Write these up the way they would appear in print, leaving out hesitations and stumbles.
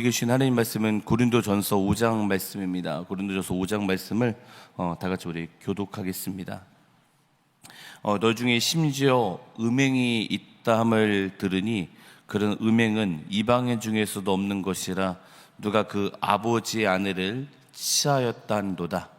계신 하나님 말씀은 고린도전서 5장 말씀입니다. 고린도전서 5장 말씀을 다 같이 우리 교독하겠습니다. 너 중에 심지어 음행이 있다함을 들으니 그런 음행은 이방인 중에서도 없는 것이라 누가 그 아버지의 아내를 취하였다는도다.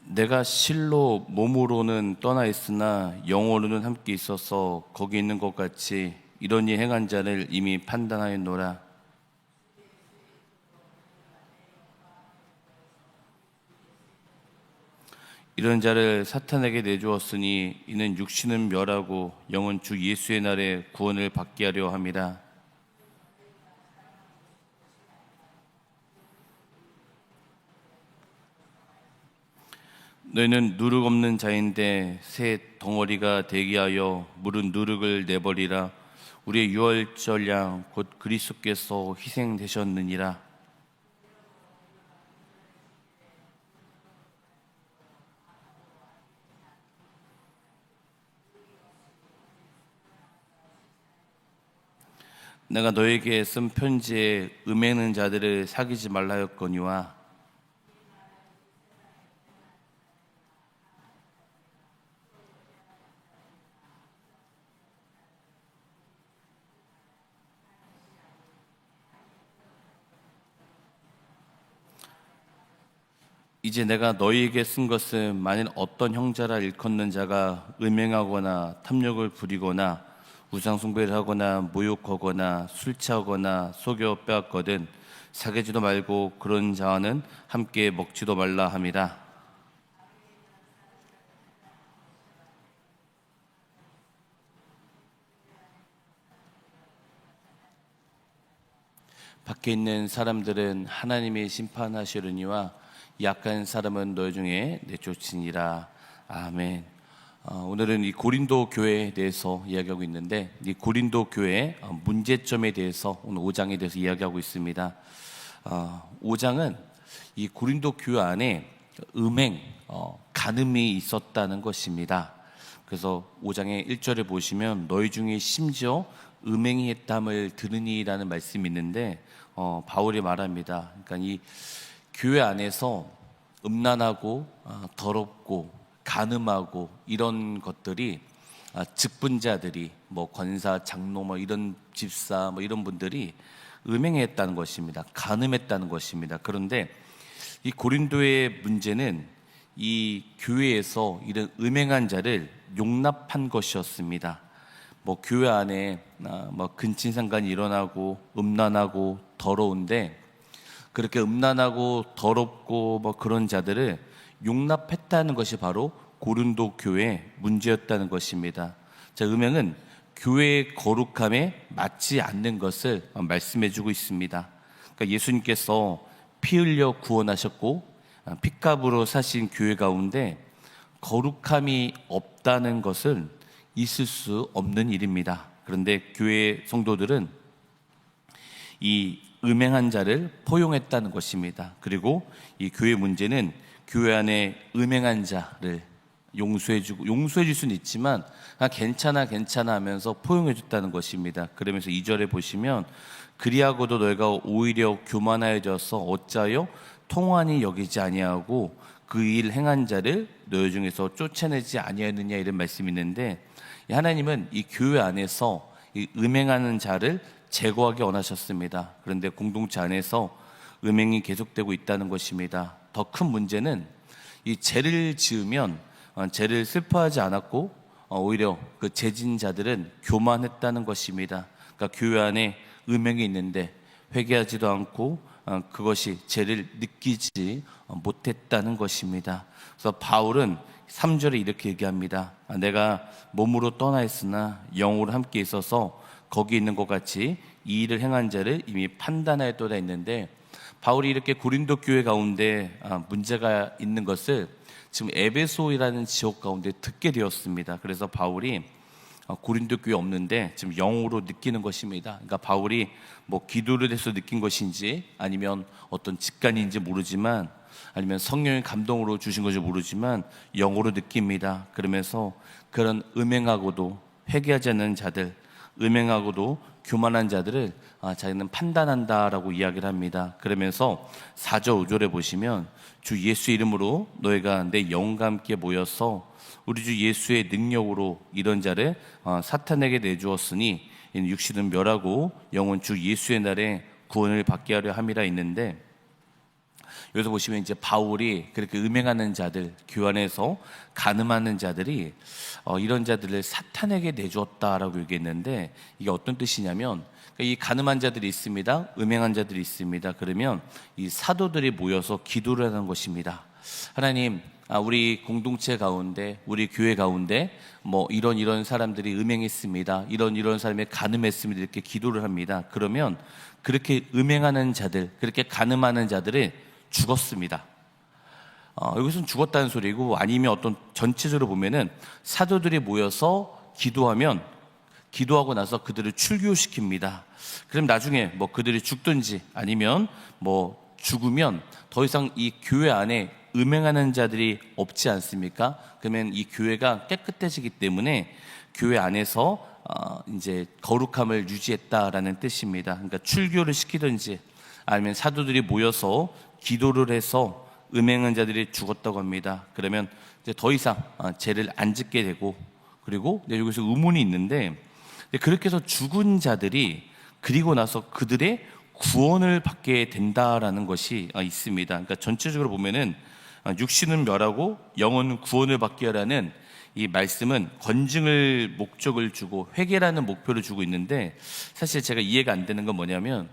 내가 실로 몸으로는 떠나 있으나 영으로는 함께 있어서 거기 있는 것 같이 이런 일 행한 자를 이미 판단하였노라. 이런 자를 사탄에게 내주었으니 이는 육신은 멸하고 영은 주 예수의 날에 구원을 받게 하려 함이라. 너희는 누룩 없는 자인데 새 덩어리가 되게 하여 물은 누룩을 내버리라. 우리의 유월절 양 곧 그리스도께서 희생되셨느니라. 내가 너에게 쓴 편지에 음행하는 자들을 사귀지 말라 하였거니와 이제 내가 너희에게 쓴 것은 만일 어떤 형제라 일컫는 자가 음행하거나 탐욕을 부리거나 우상숭배를 하거나 모욕하거나 술 취하거나 속여 빼앗거든 사귀지도 말고 그런 자와는 함께 먹지도 말라 함이라. 밖에 있는 사람들은 하나님이 심판하시려니와 약한 사람은 너희 중에 내쫓으니라. 아멘. 오늘은 이 고린도 교회에 대해서 이야기하고 있는데 이 고린도 교회의 문제점에 대해서 오늘 5장에 대해서 이야기하고 있습니다. 5장은 이 고린도 교회 안에 음행, 간음이 있었다는 것입니다. 그래서 5장의 1절에 보시면 너희 중에 심지어 음행이 했담을 들으니라는 말씀이 있는데 바울이 말합니다. 그러니까 이 교회 안에서 음란하고 더럽고 간음하고 이런 것들이 직분자들이 뭐 권사, 장로 뭐 이런 집사 뭐 이런 분들이 음행했다는 것입니다. 간음했다는 것입니다. 그런데 이 고린도의 문제는 이 교회에서 이런 음행한 자를 용납한 것이었습니다. 뭐 교회 안에 뭐 근친상간이 일어나고 음란하고 더러운데 그렇게 음란하고 더럽고 뭐 그런 자들을 용납했다는 것이 바로 고린도 교회의 문제였다는 것입니다. 자, 음행은 교회의 거룩함에 맞지 않는 것을 말씀해주고 있습니다. 그러니까 예수님께서 피 흘려 구원하셨고 핏값으로 사신 교회 가운데 거룩함이 없다는 것은 있을 수 없는 일입니다. 그런데 교회 성도들은 이 음행한 자를 포용했다는 것입니다. 그리고 이 교회 문제는 교회 안에 음행한 자를 용서해 줄 수는 있지만 괜찮아 하면서 포용해 줬다는 것입니다. 그러면서 2절에 보시면 그리하고도 너희가 오히려 교만하여져서 어찌하여 통한이 여기지 아니하고 그 일 행한 자를 너희 중에서 쫓아내지 아니하느냐 이런 말씀이 있는데 하나님은 이 교회 안에서 이 음행하는 자를 제거하기 원하셨습니다. 그런데 공동체 안에서 음행이 계속되고 있다는 것입니다. 더 큰 문제는 이 죄를 지으면 죄를 슬퍼하지 않았고 오히려 그 죄진 자들은 교만했다는 것입니다. 그러니까 교회 안에 음행이 있는데 회개하지도 않고 그것이 죄를 느끼지 못했다는 것입니다. 그래서 바울은 3절에 이렇게 얘기합니다. 내가 몸으로 떠나 있으나 영으로 함께 있어서 거기 있는 것 같이 이 일을 행한 자를 이미 판단하였도다 했는데 바울이 이렇게 고린도 교회 가운데 문제가 있는 것을 지금 에베소이라는 지역 가운데 듣게 되었습니다. 그래서 바울이 고린도 교회 없는데 지금 영으로 느끼는 것입니다. 그러니까 바울이 뭐 기도를 해서 느낀 것인지 아니면 어떤 직관인지 모르지만 아니면 성령의 감동으로 주신 건지 모르지만 영으로 느낍니다. 그러면서 그런 음행하고도 회개하지 않는 자들, 음행하고도 교만한 자들을 자기는 판단한다라고 이야기를 합니다. 그러면서 4절 5절에 보시면 주 예수 이름으로 너희가 내 영과 함께 모여서 우리 주 예수의 능력으로 이런 자를 사탄에게 내주었으니 육신은 멸하고 영은 주 예수의 날에 구원을 받게 하려 함이라 있는데, 여기서 보시면 이제 바울이 그렇게 음행하는 자들, 교회 안에서 간음하는 자들이 이런 자들을 사탄에게 내주었다라고 얘기했는데, 이게 어떤 뜻이냐면 이 간음한 자들이 있습니다, 음행한 자들이 있습니다. 그러면 이 사도들이 모여서 기도를 하는 것입니다. 하나님, 우리 공동체 가운데, 우리 교회 가운데 뭐 이런 사람들이 음행했습니다, 이런 사람이 간음했습니다, 이렇게 기도를 합니다. 그러면 그렇게 음행하는 자들, 그렇게 간음하는 자들은 죽었습니다. 여기서는 죽었다는 소리고, 아니면 어떤 전체적으로 보면은 사도들이 모여서 기도하고 나서 그들을 출교시킵니다. 그럼 나중에 뭐 그들이 죽든지 아니면 뭐 죽으면 더 이상 이 교회 안에 음행하는 자들이 없지 않습니까? 그러면 이 교회가 깨끗해지기 때문에 교회 안에서 이제 거룩함을 유지했다라는 뜻입니다. 그러니까 출교를 시키든지 아니면 사도들이 모여서 기도를 해서 음행한 자들이 죽었다고 합니다. 그러면 이제 더 이상 죄를 안 짓게 되고, 그리고 여기서 의문이 있는데, 그렇게 해서 죽은 자들이 그리고 나서 그들의 구원을 받게 된다라는 것이 있습니다. 그러니까 전체적으로 보면은 육신은 멸하고 영은 구원을 받게 하라는 이 말씀은 건증을 목적을 주고 회개라는 목표를 주고 있는데, 사실 제가 이해가 안 되는 건 뭐냐면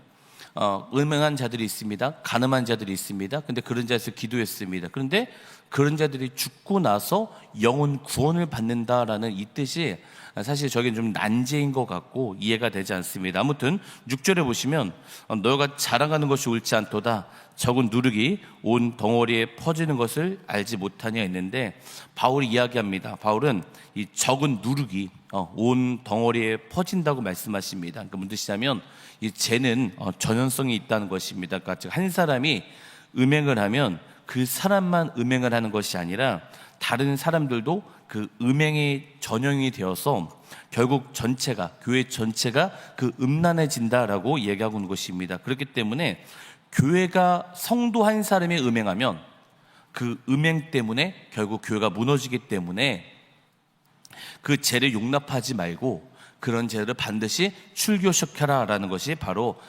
음행한 자들이 있습니다, 간음한 자들이 있습니다. 근데 그런 자에서 기도했습니다. 그런데 그런 자들이 죽고 나서 영혼 구원을 받는다라는 이 뜻이 사실 저게 좀 난제인 것 같고 이해가 되지 않습니다. 아무튼 6절에 보시면 너가 자랑하는 것이 옳지 않도다, 적은 누룩이 온 덩어리에 퍼지는 것을 알지 못하냐 했는데, 바울이 이야기합니다. 바울은 이 적은 누룩이 온 덩어리에 퍼진다고 말씀하십니다. 그러니까 무슨 뜻이냐면 이 죄는 전염성이 있다는 것입니다. 그러니까 즉 한 사람이 음행을 하면 그 사람만 음행을 하는 것이 아니라 다른 사람들도 그 음행이 전형이 되어서 결국 전체가, 교회 전체가 그 음란해진다라고 얘기하고 있는 것입니다. 그렇기 때문에 교회가 성도 한 사람이 음행하면 그 음행 때문에 결국 교회가 무너지기 때문에 그 죄를 용납하지 말고 그런 죄를 반드시 출교시켜라라는 것이 바로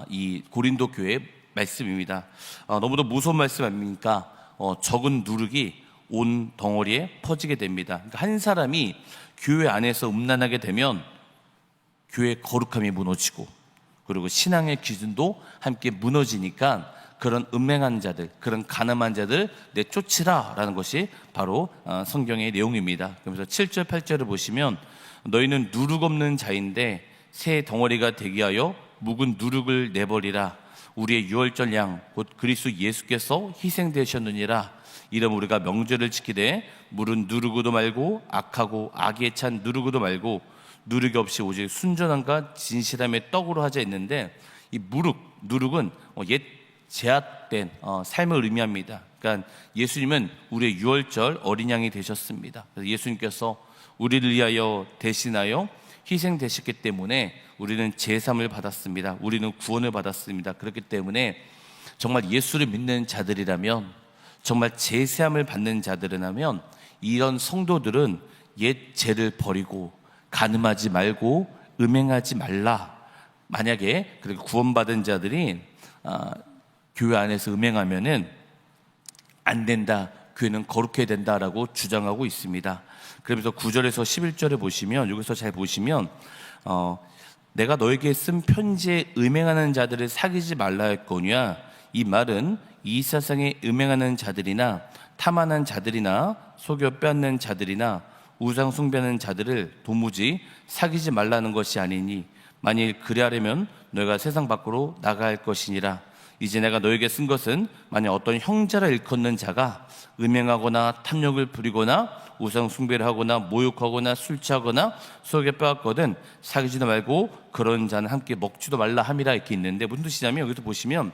이 고린도 교회의 말씀입니다. 너무도 무서운 말씀 아닙니까? 적은 누룩이 온 덩어리에 퍼지게 됩니다. 그러니까 한 사람이 교회 안에서 음란하게 되면 교회의 거룩함이 무너지고, 그리고 신앙의 기준도 함께 무너지니까 그런 음행한 자들, 그런 간음한 자들 내쫓으라 라는 것이 바로 성경의 내용입니다. 그러면서 7절 8절을 보시면 너희는 누룩 없는 자인데 새 덩어리가 되게 하여 묵은 누룩을 내버리라. 우리의 유월절 양 곧 그리스도 예수께서 희생되셨느니라. 이러면 우리가 명절을 지키되 물은 누르고도 말고 악하고 악에 찬 누르고도 말고 누르기 없이 오직 순전함과 진실함의 떡으로 하자 했는데, 이 누룩은 옛 제약된 삶을 의미합니다. 그러니까 예수님은 우리의 유월절 어린 양이 되셨습니다. 그래서 예수님께서 우리를 위하여 대신하여 희생되셨기 때문에 우리는 제삼을 받았습니다. 우리는 구원을 받았습니다. 그렇기 때문에 정말 예수를 믿는 자들이라면, 정말 제사함을 받는 자들이라면 이런 성도들은 옛 죄를 버리고 간음하지 말고 음행하지 말라. 만약에 그렇게 구원받은 자들이 교회 안에서 음행하면은 안 된다, 교회는 거룩해야 된다라고 주장하고 있습니다. 그러면서 9절에서 11절에 보시면, 여기서 잘 보시면 내가 너에게 쓴 편지에 음행하는 자들을 사귀지 말라 했거니와, 이 말은 이 세상에 음행하는 자들이나 탐하는 자들이나 속여 빼앗는 자들이나 우상 숭배하는 자들을 도무지 사귀지 말라는 것이 아니니, 만일 그리하려면 너희가 세상 밖으로 나가야 할 것이니라. 이제 내가 너에게 쓴 것은 만약 어떤 형제라 일컫는 자가 음행하거나 탐욕을 부리거나 우상 숭배를 하거나 모욕하거나 술 취하거나 속에 빼앗거든 사귀지도 말고 그런 자는 함께 먹지도 말라 함이라 이렇게 있는데, 무슨 뜻이냐면 여기서 보시면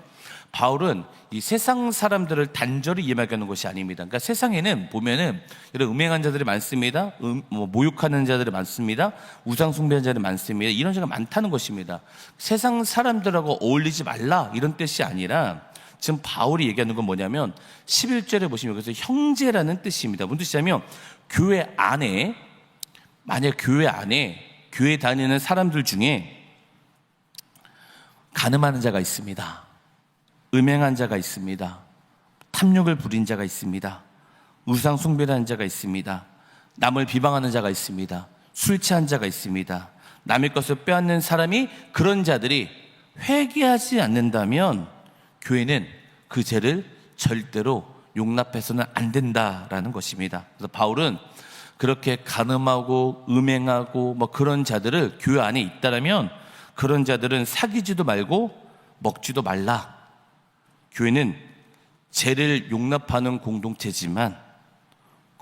바울은 이 세상 사람들을 단절히 임하게 것이 아닙니다. 그러니까 세상에는 보면은 이런 음행한 자들이 많습니다. 모욕하는 자들이 많습니다. 우상 숭배하는 자들이 많습니다. 이런 자가 많다는 것입니다. 세상 사람들하고 어울리지 말라 이런 뜻이 아니라, 지금 바울이 얘기하는 건 뭐냐면 11절에 보시면 여기서 형제라는 뜻입니다. 무슨 뜻이냐면 교회 안에, 만약 교회 안에 교회 다니는 사람들 중에 간음하는 자가 있습니다. 음행한 자가 있습니다. 탐욕을 부린 자가 있습니다. 우상 숭배를 하는 자가 있습니다. 남을 비방하는 자가 있습니다. 술 취한 자가 있습니다. 남의 것을 빼앗는 사람이, 그런 자들이 회개하지 않는다면 교회는 그 죄를 절대로 용납해서는 안 된다라는 것입니다. 그래서 바울은 그렇게 간음하고 음행하고 그런 자들을 교회 안에 있다라면 그런 자들은 사귀지도 말고 먹지도 말라. 교회는 죄를 용납하는 공동체지만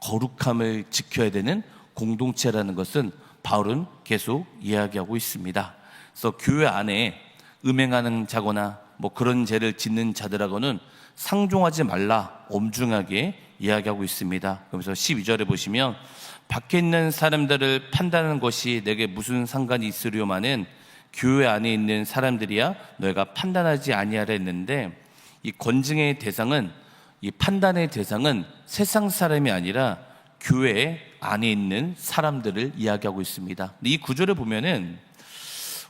거룩함을 지켜야 되는 공동체라는 것은 바울은 계속 이야기하고 있습니다. 그래서 교회 안에 음행하는 자거나 그런 죄를 짓는 자들하고는 상종하지 말라 엄중하게 이야기하고 있습니다. 그러면서 12절에 보시면 밖에 있는 사람들을 판단하는 것이 내게 무슨 상관이 있으려마는 교회 안에 있는 사람들이야 너희가 판단하지 아니하라 했는데, 이 권징의 대상은, 이 판단의 대상은 세상 사람이 아니라 교회 안에 있는 사람들을 이야기하고 있습니다. 근데 이 구절을 보면은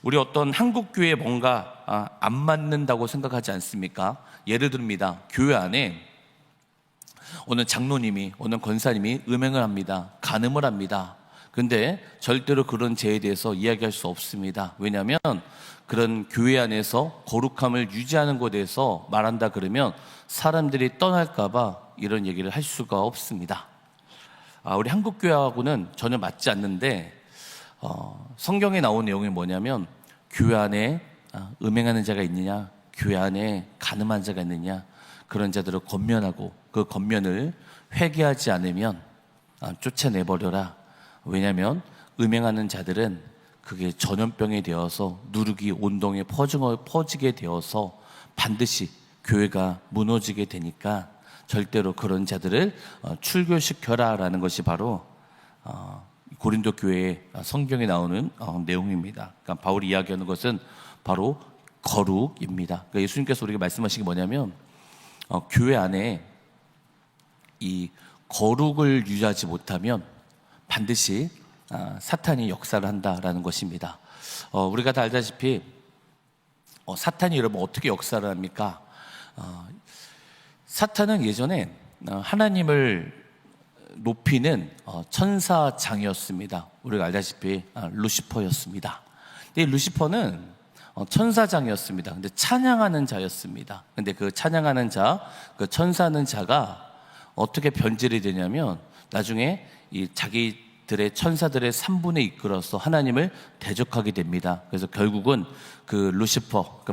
우리 어떤 한국 교회에 뭔가 안 맞는다고 생각하지 않습니까? 예를 듭니다. 교회 안에 어느 장로님이, 어느 권사님이 음행을 합니다. 간음을 합니다. 근데 절대로 그런 죄에 대해서 이야기할 수 없습니다. 왜냐하면 그런 교회 안에서 거룩함을 유지하는 것에 대해서 말한다 그러면 사람들이 떠날까봐 이런 얘기를 할 수가 없습니다. 우리 한국 교회하고는 전혀 맞지 않는데, 성경에 나온 내용이 뭐냐면 교회 안에 음행하는 자가 있느냐, 교회 안에 간음한 자가 있느냐, 그런 자들을 권면하고 그 권면을 회개하지 않으면 쫓아내버려라. 왜냐하면 음행하는 자들은 그게 전염병이 되어서 누룩이 온 동에 퍼지게 되어서 반드시 교회가 무너지게 되니까 절대로 그런 자들을 출교시켜라라는 것이 바로 고린도 교회의 성경에 나오는 내용입니다. 그러니까 바울이 이야기하는 것은 바로 거룩입니다. 그러니까 예수님께서 우리에게 말씀하신 게 뭐냐면 교회 안에 이 거룩을 유지하지 못하면 반드시 사탄이 역사를 한다라는 것입니다. 우리가 다 알다시피 사탄이 여러분 어떻게 역사를 합니까? 사탄은 예전에 하나님을 높이는 천사장이었습니다. 우리가 알다시피 루시퍼였습니다. 근데 루시퍼는 천사장이었습니다. 근데 찬양하는 자였습니다. 근데 그 찬양하는 자, 그 천사는 자가 어떻게 변질이 되냐면 나중에 이 자기들의 천사들의 3분에 이끌어서 하나님을 대적하게 됩니다. 그래서 결국은 그 루시퍼,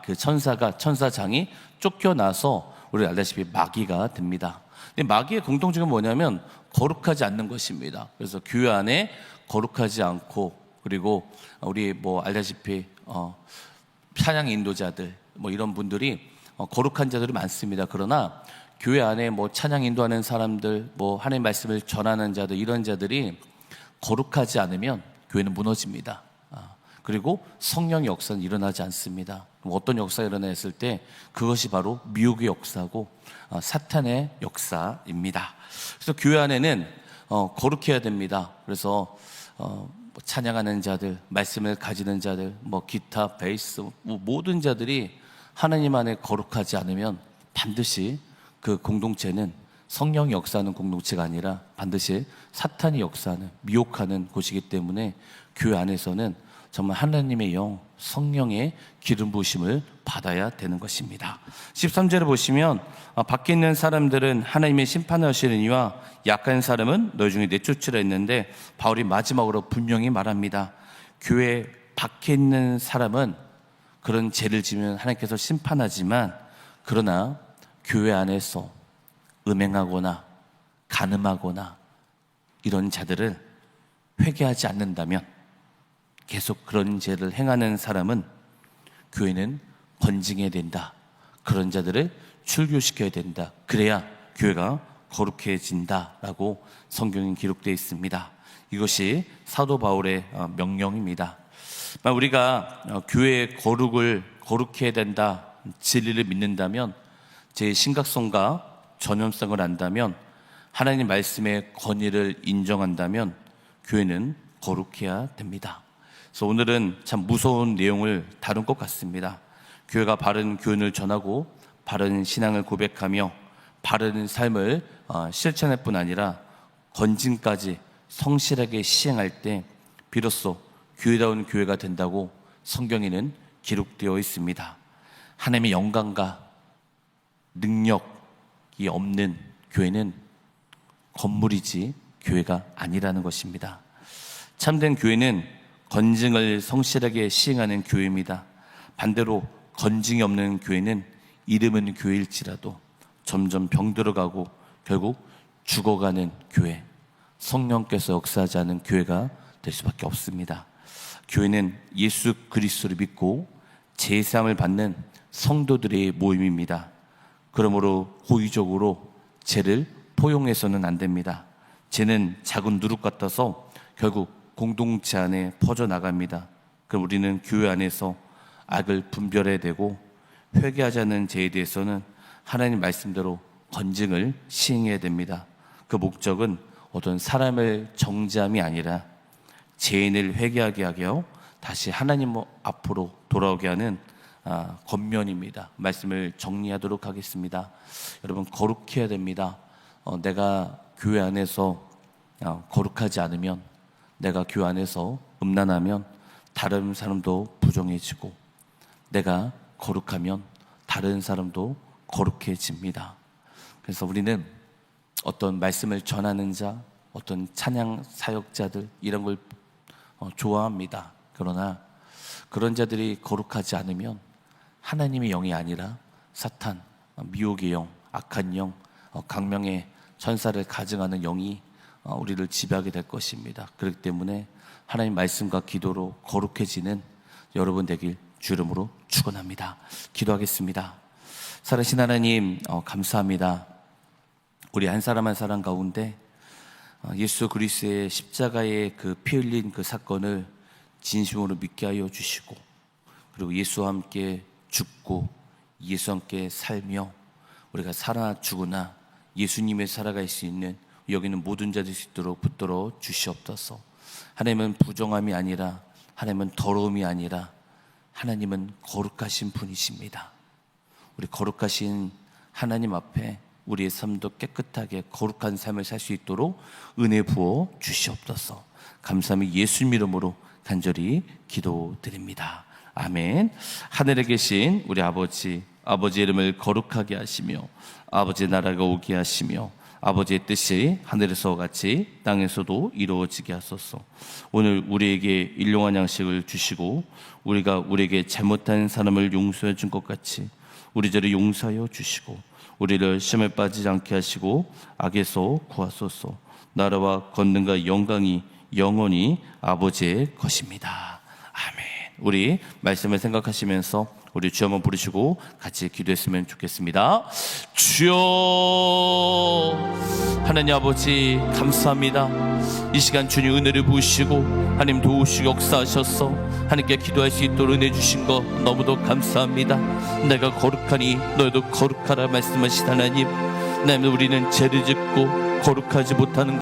그 천사가, 천사장이 쫓겨나서 우리 알다시피 마귀가 됩니다. 근데 마귀의 공통점은 뭐냐면 거룩하지 않는 것입니다. 그래서 교회 안에 거룩하지 않고, 그리고 우리 알다시피 찬양 인도자들 이런 분들이 거룩한 자들이 많습니다. 그러나 교회 안에 찬양 인도하는 사람들, 하나님의 말씀을 전하는 자들, 이런 자들이 거룩하지 않으면 교회는 무너집니다. 그리고 성령의 역사는 일어나지 않습니다. 어떤 역사가 일어났을 때 그것이 바로 미혹의 역사고 사탄의 역사입니다. 그래서 교회 안에는 거룩해야 됩니다. 그래서 찬양하는 자들, 말씀을 가지는 자들, 기타, 베이스, 모든 자들이 하나님 안에 거룩하지 않으면 반드시 그 공동체는 성령이 역사하는 공동체가 아니라 반드시 사탄이 역사하는, 미혹하는 곳이기 때문에 교회 안에서는 정말 하나님의 영, 성령의 기름 부으심을 받아야 되는 것입니다. 13절에 보시면 밖에 있는 사람들은 하나님의 심판하시느니와 약한 사람은 너희 중에 내쫓으라 했는데, 바울이 마지막으로 분명히 말합니다. 교회 밖에 있는 사람은 그런 죄를 지면 하나님께서 심판하지만, 그러나 교회 안에서 음행하거나 간음하거나 이런 자들을 회개하지 않는다면, 계속 그런 죄를 행하는 사람은 교회는 건징해야 된다. 그런 자들을 출교시켜야 된다. 그래야 교회가 거룩해진다라고 성경에 기록되어 있습니다. 이것이 사도 바울의 명령입니다. 우리가 교회의 거룩해야 된다, 진리를 믿는다면, 제 심각성과 전염성을 안다면, 하나님 말씀의 권위를 인정한다면 교회는 거룩해야 됩니다. 그래서 오늘은 참 무서운 내용을 다룬 것 같습니다. 교회가 바른 교훈을 전하고 바른 신앙을 고백하며 바른 삶을 실천할 뿐 아니라 건징까지 성실하게 시행할 때 비로소 교회다운 교회가 된다고 성경에는 기록되어 있습니다. 하나님의 영광과 능력이 없는 교회는 건물이지 교회가 아니라는 것입니다. 참된 교회는 건징을 성실하게 시행하는 교회입니다. 반대로 건징이 없는 교회는 이름은 교회일지라도 점점 병들어가고 결국 죽어가는 교회, 성령께서 역사하지 않은 교회가 될 수밖에 없습니다. 교회는 예수 그리스도를 믿고 제사함을 받는 성도들의 모임입니다. 그러므로 고의적으로 죄를 포용해서는 안 됩니다. 죄는 작은 누룩 같아서 결국 공동체 안에 퍼져나갑니다. 그럼 우리는 교회 안에서 악을 분별해야 되고, 회개하자는 죄에 대해서는 하나님 말씀대로 건징을 시행해야 됩니다. 그 목적은 어떤 사람을 정죄함이 아니라 죄인을 회개하게 하여 다시 하나님 앞으로 돌아오게 하는 권면입니다. 말씀을 정리하도록 하겠습니다. 여러분, 거룩해야 됩니다. 내가 교회 안에서 거룩하지 않으면, 내가 교회 안에서 음란하면 다른 사람도 부정해지고, 내가 거룩하면 다른 사람도 거룩해집니다. 그래서 우리는 어떤 말씀을 전하는 자, 어떤 찬양 사역자들, 이런 걸 좋아합니다. 그러나 그런 자들이 거룩하지 않으면 하나님의 영이 아니라 사탄, 미혹의 영, 악한 영, 강명의 천사를 가증하는 영이 우리를 지배하게 될 것입니다. 그렇기 때문에 하나님 말씀과 기도로 거룩해지는 여러분 되길 주 이름으로 축원합니다. 기도하겠습니다. 살아계신 하나님, 감사합니다. 우리 한 사람 한 사람 가운데 예수 그리스도의 십자가의 그 피 흘린 그 사건을 진심으로 믿게 하여 주시고, 그리고 예수와 함께 죽고 예수와 함께 살며 우리가 살아 죽으나 예수님의 살아갈 수 있는 여기는 모든 자 될 수 있도록 붙들어 주시옵소서. 하나님은 부정함이 아니라, 하나님은 더러움이 아니라, 하나님은 거룩하신 분이십니다. 우리 거룩하신 하나님 앞에 우리의 삶도 깨끗하게 거룩한 삶을 살 수 있도록 은혜 부어 주시옵소서. 감사함이 예수님 이름으로 간절히 기도드립니다. 아멘. 하늘에 계신 우리 아버지 이름을 거룩하게 하시며 아버지의 나라가 오게 하시며 아버지의 뜻이 하늘에서와 같이 땅에서도 이루어지게 하소서. 오늘 우리에게 일용할 양식을 주시고 우리가 우리에게 잘못한 사람을 용서해 준 것 같이 우리 죄를 용서하여 주시고 우리를 시험에 빠지지 않게 하시고 악에서 구하소서. 나라와 권능과 영광이 영원히 아버지의 것입니다. 아멘. 우리 말씀을 생각하시면서 우리 주여 한번 부르시고 같이 기도했으면 좋겠습니다. 주여, 하나님 아버지 감사합니다. 이 시간 주님 은혜를 부으시고 하나님 도우시고 역사하셔서 하나님께 기도할 수 있도록 은혜 주신 것 너무도 감사합니다. 내가 거룩하니 너희도 거룩하라 말씀하신 하나님, 우리는 죄를 짓고 거룩하지 못하는